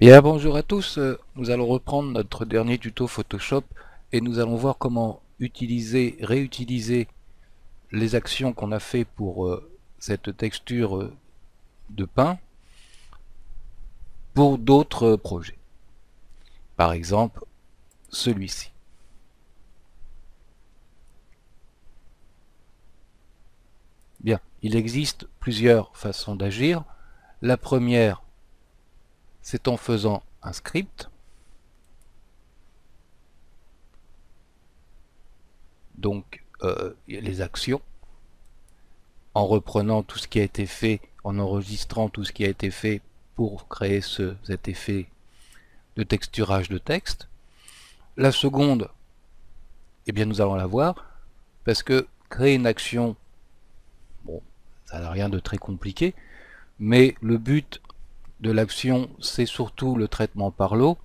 Bien, bonjour à tous. Nous allons reprendre notre dernier tuto Photoshop et nous allons voir comment réutiliser les actions qu'on a fait pour cette texture de pain pour d'autres projets. Par exemple, celui-ci. Bien, il existe plusieurs façons d'agir. La première, c'est en faisant un script. Donc, les actions, en reprenant tout ce qui a été fait, en enregistrant tout ce qui a été fait pour créer cet effet de texturage de texte. La seconde, eh bien nous allons la voir, parce que créer une action, bon, ça n'a rien de très compliqué, mais le but de l'action, c'est surtout le traitement par l'eau,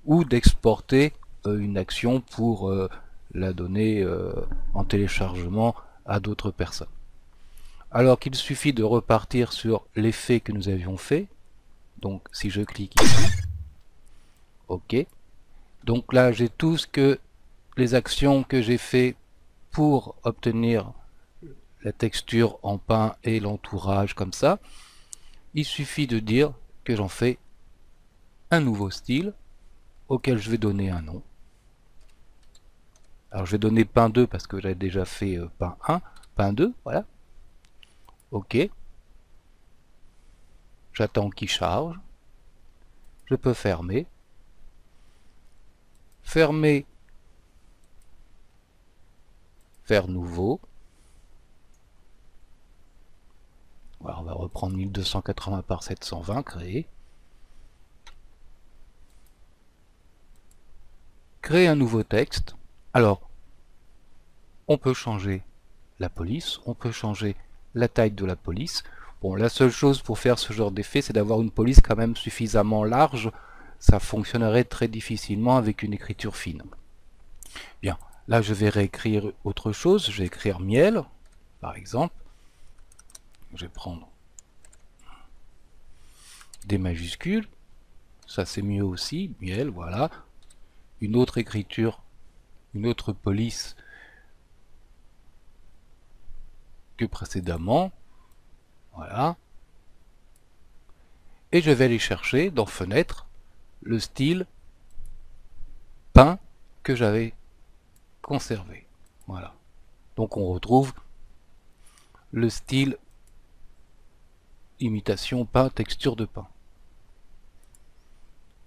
ou d'exporter une action pour la donner en téléchargement à d'autres personnes. Alors qu'il suffit de repartir sur l'effet que nous avions fait. Donc si je clique ici, OK. Donc là j'ai tout ce que les actions que j'ai fait pour obtenir la texture en pain et l'entourage comme ça. Il suffit de dire que j'en fais un nouveau style auquel je vais donner un nom. Alors je vais donner pain 2 parce que j'avais déjà fait pain 1, pain 2, voilà. OK. J'attends qu'il charge. Je peux fermer. Fermer. Faire nouveau. Alors on va reprendre 1280 par 720, créer. Créer un nouveau texte. Alors, on peut changer la police, on peut changer la taille de la police. Bon, la seule chose pour faire ce genre d'effet, c'est d'avoir une police quand même suffisamment large. Ça fonctionnerait très difficilement avec une écriture fine. Bien, là je vais réécrire autre chose. Je vais écrire miel, par exemple. Je vais prendre des majuscules. Ça c'est mieux aussi, miel, voilà. Une autre écriture, une autre police que précédemment. Voilà. Et je vais aller chercher dans Fenêtre le style pain que j'avais conservé. Voilà. Donc on retrouve le style imitation pain, texture de pain.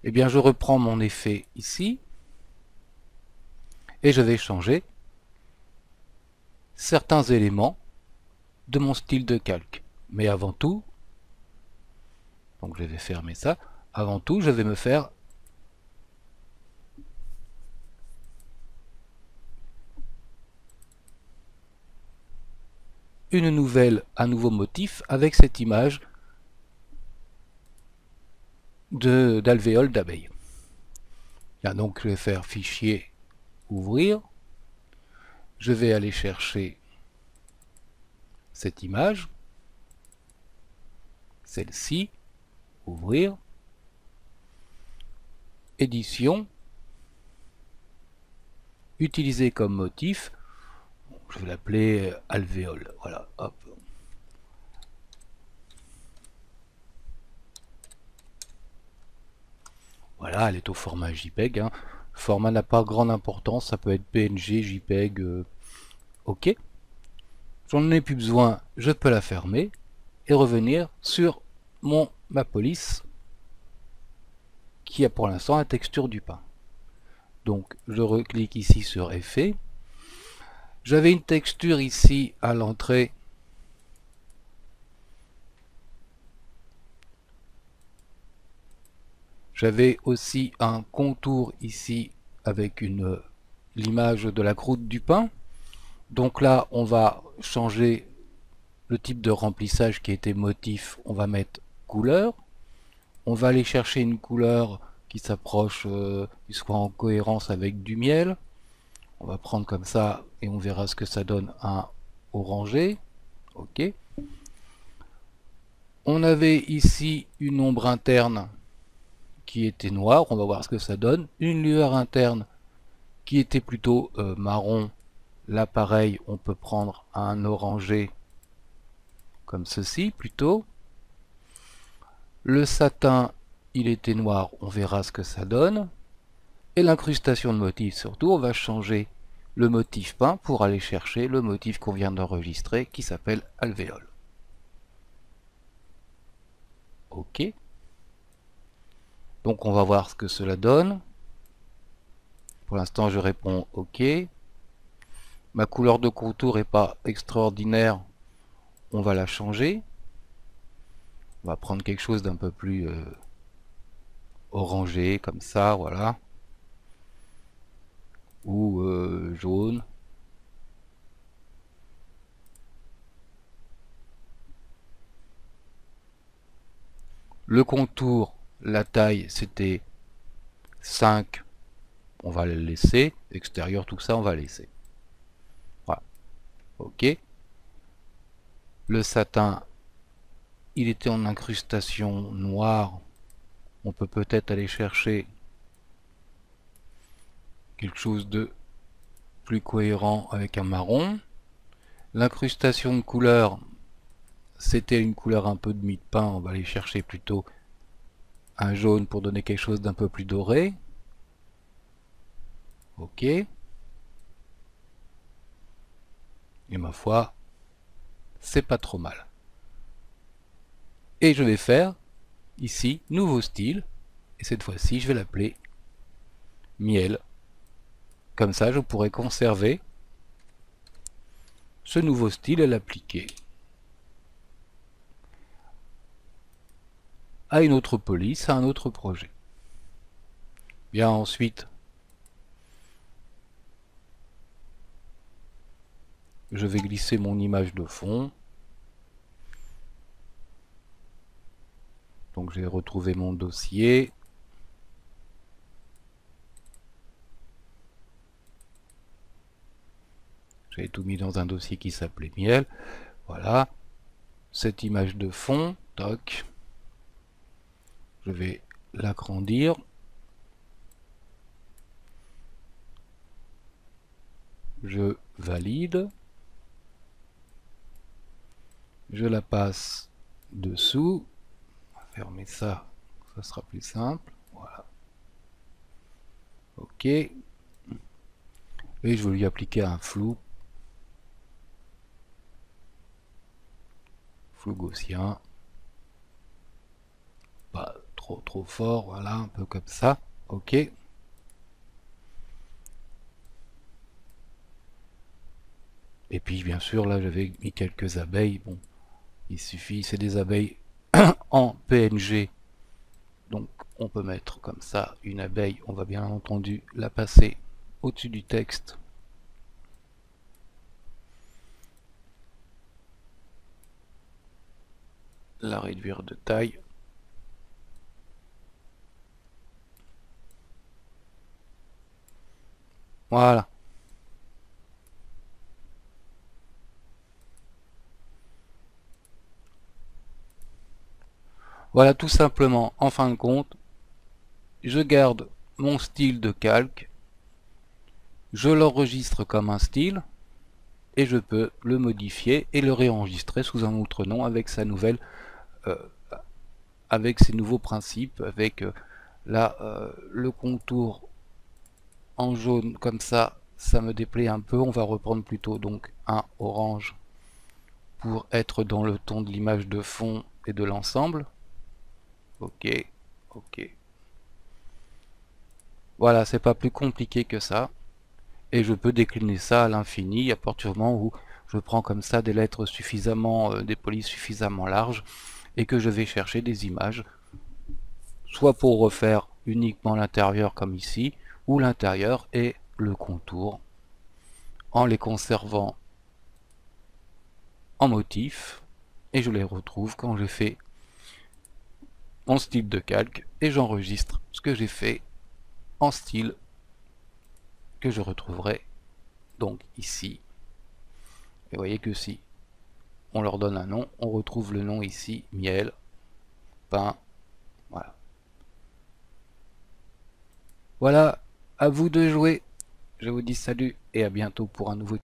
Eh bien je reprends mon effet ici et je vais changer certains éléments de mon style de calque. Mais avant tout, donc je vais fermer ça, avant tout je vais me faire un nouveau motif avec cette image d'alvéole d'abeille. Donc je vais faire fichier, ouvrir, je vais aller chercher cette image, celle-ci, ouvrir, édition, utiliser comme motif, je vais l'appeler alvéole, voilà, hop. Voilà, elle est au format JPEG, hein. Le format n'a pas grande importance, ça peut être PNG, JPEG, OK. J'en ai plus besoin, je peux la fermer et revenir sur ma police qui a pour l'instant la texture du pain. Donc je reclique ici sur effet. J'avais une texture ici à l'entrée. J'avais aussi un contour ici avec l'image de la croûte du pain. Donc là, on va changer le type de remplissage qui était motif. On va mettre couleur. On va aller chercher une couleur qui s'approche, qui soit en cohérence avec du miel. On va prendre comme ça et on verra ce que ça donne, un orangé. OK. On avait ici une ombre interne qui était noir, on va voir ce que ça donne. Une lueur interne qui était plutôt marron. Là pareil, on peut prendre un orangé comme ceci plutôt. Le satin, il était noir, on verra ce que ça donne. Et l'incrustation de motifs surtout, on va changer le motif peint pour aller chercher le motif qu'on vient d'enregistrer qui s'appelle alvéole. Ok. Donc on va voir ce que cela donne. Pour l'instant je réponds ok. Ma couleur de contour n'est pas extraordinaire, on va la changer. On va prendre quelque chose d'un peu plus orangé comme ça, voilà. Ou jaune. Le contour, la taille, c'était 5. On va le laisser. Extérieur, tout ça, on va laisser. Voilà. Ok. Le satin, il était en incrustation noire. On peut peut-être aller chercher quelque chose de plus cohérent avec un marron. L'incrustation de couleur, c'était une couleur un peu de mie de pain. On va aller chercher plutôt un jaune pour donner quelque chose d'un peu plus doré. Ok. Et ma foi, c'est pas trop mal. Et je vais faire ici nouveau style. Et cette fois-ci, je vais l'appeler miel. Comme ça, je pourrai conserver ce nouveau style et l'appliquer à une autre police, à un autre projet. Bien ensuite, je vais glisser mon image de fond. Donc je vais retrouver mon dossier. J'avais tout mis dans un dossier qui s'appelait miel. Voilà. Cette image de fond, toc. Je vais l'agrandir. Je valide. Je la passe dessous. On va fermer ça, ça sera plus simple. Voilà. Ok. Et je vais lui appliquer un flou. Flou gaussien. Pas trop fort, voilà, un peu comme ça. Ok. Et puis bien sûr là j'avais mis quelques abeilles. Bon, il suffit, c'est des abeilles en PNG. Donc on peut mettre comme ça une abeille. On va bien entendu la passer au-dessus du texte. La réduire de taille. Voilà. Voilà tout simplement, en fin de compte, je garde mon style de calque, je l'enregistre comme un style, et je peux le modifier et le réenregistrer sous un autre nom avec sa nouvelle, avec ses nouveaux principes, avec là le contour en jaune comme ça me déplaît un peu. On va reprendre plutôt donc un orange pour être dans le ton de l'image de fond et de l'ensemble. Ok, ok. Voilà, c'est pas plus compliqué que ça. Et je peux décliner ça à l'infini à partir du moment où je prends comme ça des lettres suffisamment, des polices suffisamment larges et que je vais chercher des images, soit pour refaire uniquement l'intérieur comme ici, ou l'intérieur et le contour, en les conservant en motif, et je les retrouve quand j'ai fait mon style de calque, et j'enregistre ce que j'ai fait en style que je retrouverai donc ici. Et vous voyez que si on leur donne un nom, on retrouve le nom ici, miel, pain, voilà. Voilà, à vous de jouer. Je vous dis salut et à bientôt pour un nouveau